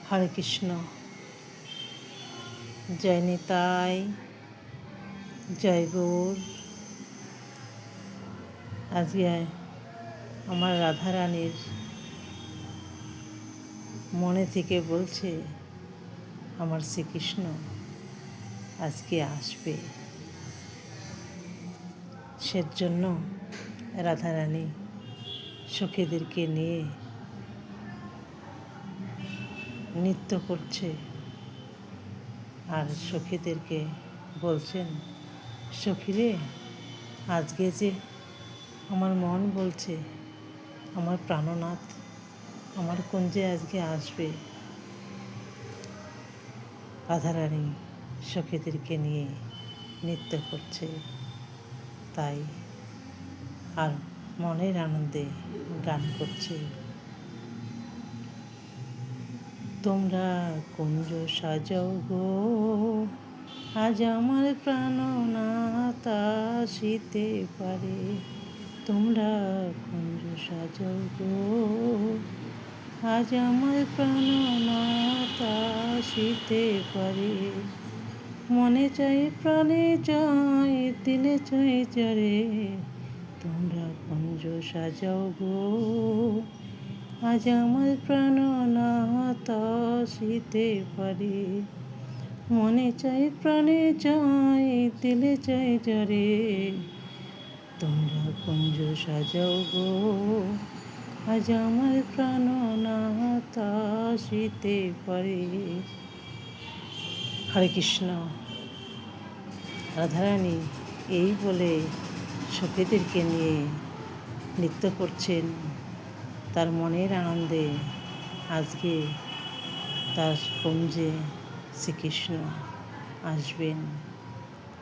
হরে কৃষ্ণ। জয় নিতাই, জয় গৌর। আজকে আমার রাধারানীর মনে থেকে বলছে আমার শ্রীকৃষ্ণ আজকে আসবে। সেজন্য রাধারানী সখীদেরকে নিয়ে নৃত্য করছে আর সখীদেরকে বলছেন, সখীরে, আজকে যে আমার মন বলছে আমার প্রাণনাথ আমার কুঞ্জে আজকে আসবে। রাধারানী সখীদেরকে নিয়ে নৃত্য করছে, তাই আর মনের আনন্দে গান করছে। তোমরা কুঞ্জ সাজাও গো, আজ আমার প্রাণনাথ আসিতে পারে। তোমরা কুঞ্জ সাজাও গো, আজ আমার প্রাণনাথ আসিতে পারে। মনে চাই প্রাণে চাই দিলে চাই চারে। তোমরা কুঞ্জ সাজাও গো, আজ আমার প্রাণনাথ আসিতে পারে। মনে চাই প্রাণে চাই দিলে চাই যারে। তোমরা কুঞ্জ সাজাও গো, আজ আমার প্রাণনাথ আসিতে পারে। হরে কৃষ্ণ। রাধারানী এই বলে সখীদেরকে নিয়ে নৃত্য করছেন তার মনের আনন্দে। আজকে তার কুঞ্জে শ্রীকৃষ্ণ আসবেন,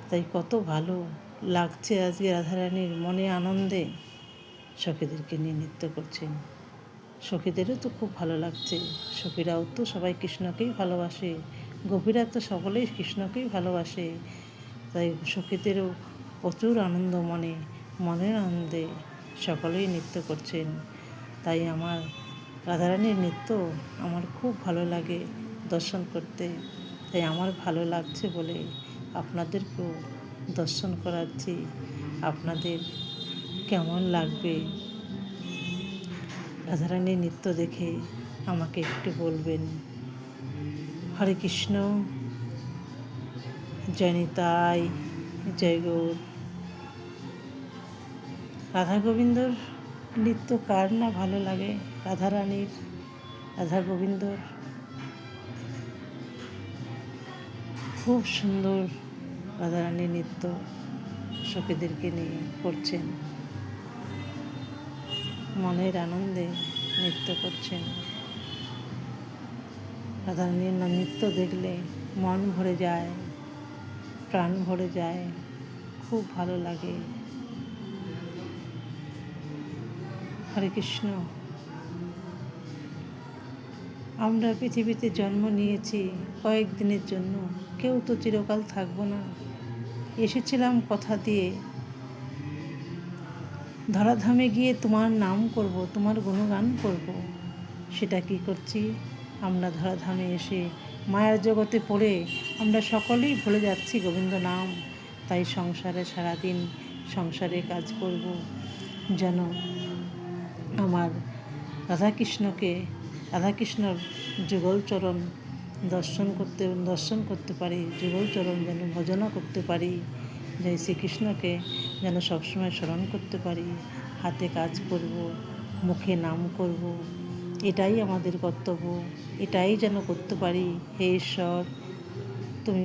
তাই কত ভালো লাগছে আজকে রাধারানীর মনে আনন্দে সখীদেরকে নিয়ে নৃত্য করছেন। সখীদেরও তো খুব ভালো লাগছে, সখীরাও তো সবাই কৃষ্ণকেই ভালোবাসে, গোপীরা তো সকলেই কৃষ্ণকেই ভালোবাসে, তাই সখীদেরও প্রচুর আনন্দ মনের আনন্দে সকলেই নৃত্য করছেন। তাই আমার রাধারানীর নৃত্য আমার খুব ভালো লাগে দর্শন করতে, তাই আমার ভালো লাগছে বলে আপনাদেরকেও দর্শন করাচ্ছি। আপনাদের কেমন লাগবে রাধারানীর নৃত্য দেখে আমাকে একটু বলবেন। হরে কৃষ্ণ। জয় নিতাই, জয় গৌর। রাধা গোবিন্দর নৃত্য কার না ভালো লাগে? রাধারানীর, রাধা গোবিন্দর খুব সুন্দর রাধারানীর নৃত্য সখীদেরকে নিয়ে করছেন, মনের আনন্দে নৃত্য করছেন। রাধারানীর নৃত্য দেখলে মন ভরে যায়, প্রাণ ভরে যায়, খুব ভালো লাগে। হরে কৃষ্ণ। আমরা পৃথিবীতে জন্ম নিয়েছি কয়েকদিনের জন্য, কেউ তো চিরকাল থাকবো না। এসেছিলাম কথা দিয়ে, ধরাধামে গিয়ে তোমার নাম করব, তোমার গুণগান করব। সেটা কি করছি? আমরা ধরাধামে এসে মায়ার জগতে পড়ে আমরা সকলেই ভুলে যাচ্ছি গোবিন্দ নাম। তাই সংসারে সারাদিন সংসারে কাজ করব, যেন আমার রাধাকৃষ্ণর যুগলচরণ দর্শন করতে পারি, যুগলচরণ যেন ভজনা করতে পারি, যে শ্রীকৃষ্ণকে যেন সবসময় স্মরণ করতে পারি। হাতে কাজ করব, মুখে নাম করব, এটাই আমাদের কর্তব্য, এটাই যেন করতে পারি। হে ঈশ্বর, তুমি